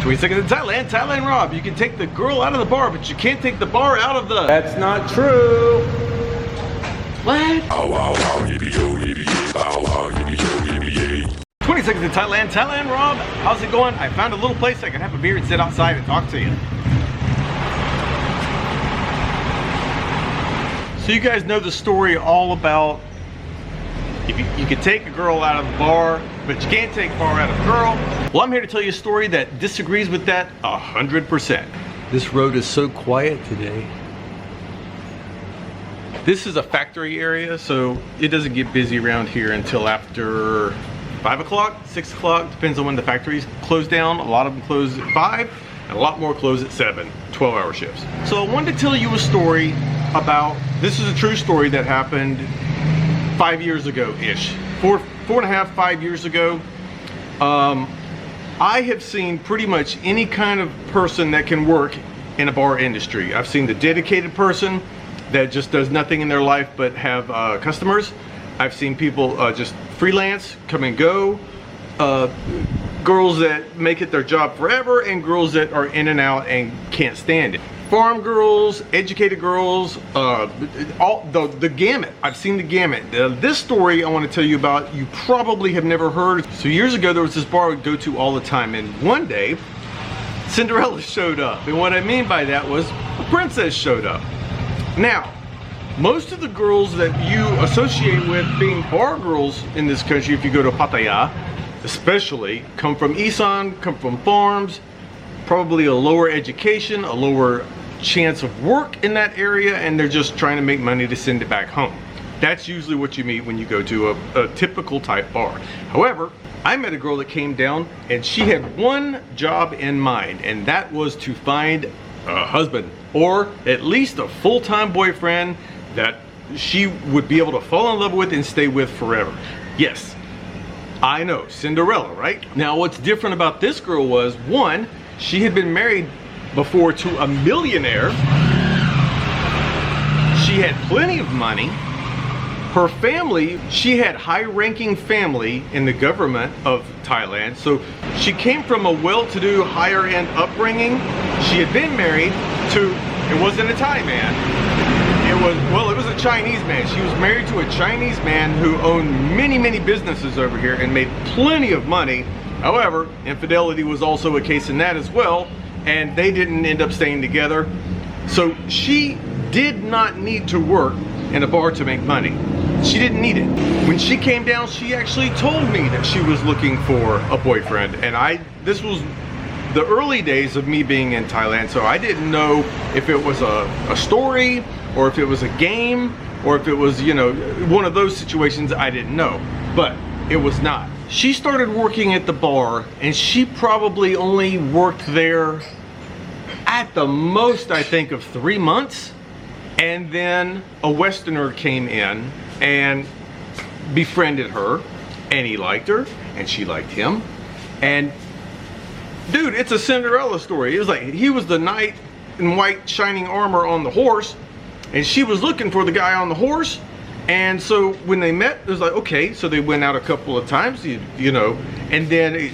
20 seconds in Thailand, Thailand Rob. You can take the girl out of the bar, but you can't take the bar out of the... That's not true. What? 20 seconds in Thailand, Thailand Rob. How's it going? I found a little place I can have a beer and sit outside and talk to you. So you guys know the story all about if you can take a girl out of the bar, but you can't take a bar out of a girl. Well, I'm here to tell you a story that disagrees with that 100%. This road is so quiet today. This is a factory area, so it doesn't get busy around here until after 5 o'clock, 6 o'clock, depends on when the factories close down. A lot of them close at 5, and a lot more close at 7, 12-hour shifts. So I wanted to tell you a story about, this is a true story that happened 5 years ago-ish. 4.5, 5 years ago. I have seen pretty much any kind of person that can work in a bar industry. I've seen the dedicated person that just does nothing in their life but have customers. I've seen people just freelance, come and go. Girls that make it their job forever, and girls that are in and out and can't stand it. Farm girls, educated girls, all the gamut. I've seen the gamut. This story I want to tell you about, you probably have never heard. So years ago, there was this bar I would go to all the time, and one day, Cinderella showed up. And what I mean by that was a princess showed up. Now, most of the girls that you associate with being bar girls in this country, if you go to Pattaya, especially, come from Isan, come from farms, probably a lower education, a lower chance of work in that area, and they're just trying to make money to send it back home. That's usually what you meet when you go to a typical type bar. However, I met a girl that came down and she had one job in mind, and that was to find a husband, or at least a full-time boyfriend that she would be able to fall in love with and stay with forever. Yes, I know, Cinderella, right? Now what's different about this girl was, one, she had been married before to a millionaire. She had plenty of money. Her family, she had high-ranking family in the government of Thailand. So she came from a well-to-do, higher-end upbringing. She had been married to, it wasn't a Thai man. It was a Chinese man. She was married to a Chinese man who owned many, many businesses over here and made plenty of money. However, infidelity was also a case in that as well, and they didn't end up staying together. So she did not need to work in a bar to make money. She didn't need it. When she came down, she actually told me that she was looking for a boyfriend, and this was the early days of me being in Thailand, so I didn't know if it was a story, or if it was a game, or if it was, you know, one of those situations. I didn't know, but it was not. She started working at the bar, and she probably only worked there at the most, I think, of 3 months. And then a Westerner came in and befriended her, and he liked her, and she liked him. And dude, it's a Cinderella story. It was like, he was the knight in white shining armor on the horse, and she was looking for the guy on the horse. And so when they met, it was like, okay, so they went out a couple of times, you know, and then it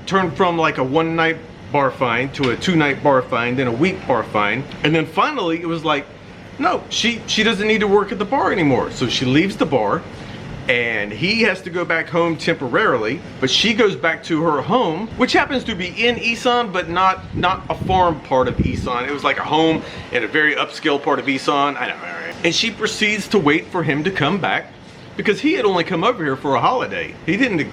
turned from like a one-night bar find to a 2-night bar find, then a week bar find. And then finally it was like, no, she doesn't need to work at the bar anymore. So she leaves the bar, and he has to go back home temporarily, but she goes back to her home, which happens to be in Isan, but not a farm part of Isan. It was like a home in a very upscale part of Isan. I know, right? And she proceeds to wait for him to come back, because he had only come over here for a holiday. He didn't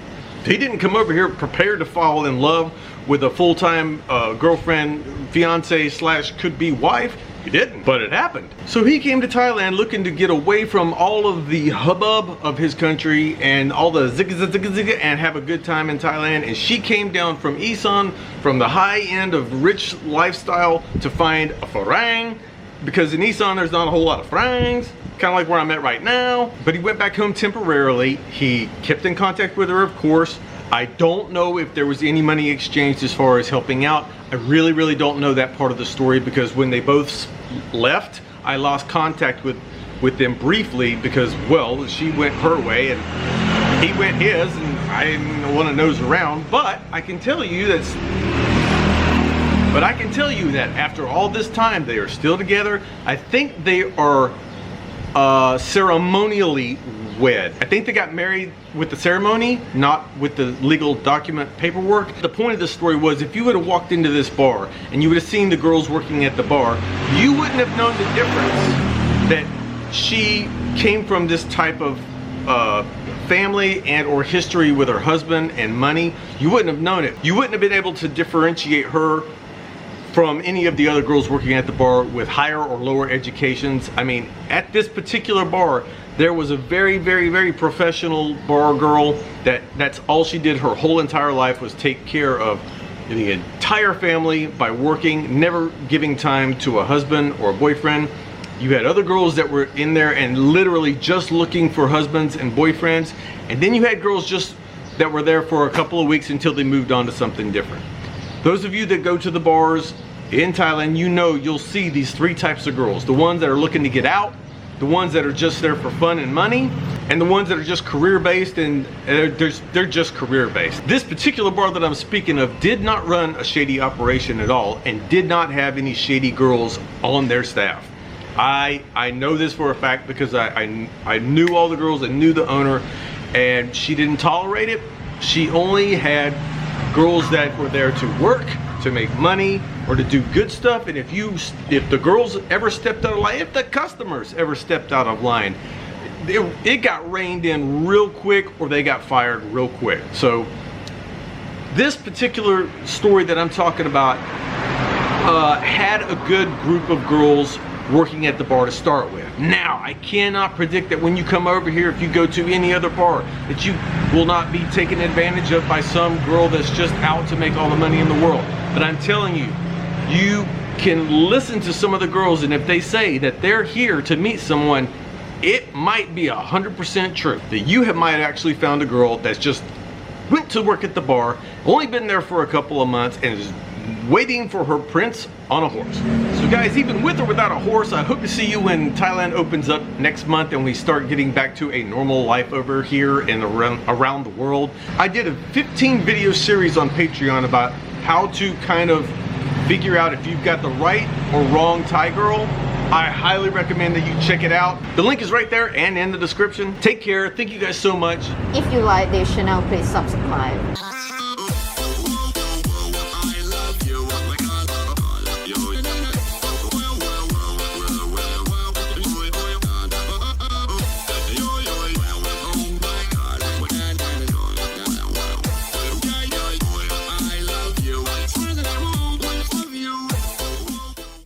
come over here prepared to fall in love with a full-time girlfriend, fiance / could-be wife. He didn't, but it happened. So he came to Thailand looking to get away from all of the hubbub of his country and all the zigga and have a good time in Thailand. And she came down from Isan, from the high end of rich lifestyle, to find a farang, because in Isan there's not a whole lot of farangs, kind of like where I'm at right now. But he went back home temporarily. He kept in contact with her, of course. I don't know if there was any money exchanged as far as helping out. I really don't know that part of the story, because when they both left, I lost contact with them briefly, because, well, she went her way and he went his, and I didn't want to nose around. But I can tell you that But I can tell you that after all this time, they are still together. I think they are ceremonially wed. I think they got married with the ceremony, not with the legal document paperwork. The point of this story was, if you would have walked into this bar and you would have seen the girls working at the bar, you wouldn't have known the difference that she came from this type of family and or history with her husband and money. You wouldn't have known it. You wouldn't have been able to differentiate her from any of the other girls working at the bar with higher or lower educations. I mean, at this particular bar, there was a very, very, very professional bar girl that's all she did her whole entire life was take care of the entire family by working, never giving time to a husband or a boyfriend. You had other girls that were in there and literally just looking for husbands and boyfriends. And then you had girls just that were there for a couple of weeks until they moved on to something different. Those of you that go to the bars in Thailand, you know you'll see these three types of girls. The ones that are looking to get out, the ones that are just there for fun and money, and the ones that are just career-based, and they're just career-based. This particular bar that I'm speaking of did not run a shady operation at all and did not have any shady girls on their staff. I know this for a fact because I knew all the girls, I knew the owner, and she didn't tolerate it. She only had girls that were there to work, to make money, or to do good stuff. And if the girls ever stepped out of line, if the customers ever stepped out of line, it got reined in real quick, or they got fired real quick. So this particular story that I'm talking about had a good group of girls working at the bar to start with. Now, I cannot predict that when you come over here, if you go to any other bar, that you will not be taken advantage of by some girl that's just out to make all the money in the world. But I'm telling you, you can listen to some of the girls, and if they say that they're here to meet someone, it might be 100% true. That you might have actually found a girl that's just went to work at the bar, only been there for a couple of months, and is waiting for her prince on a horse. So guys, even with or without a horse, I hope to see you when Thailand opens up next month and we start getting back to a normal life over here and around the world. I did a 15 video series on Patreon about how to kind of figure out if you've got the right or wrong Thai girl. I highly recommend that you check it out. The link is right there and in the description. Take care. Thank you guys so much. If you like this channel, please subscribe.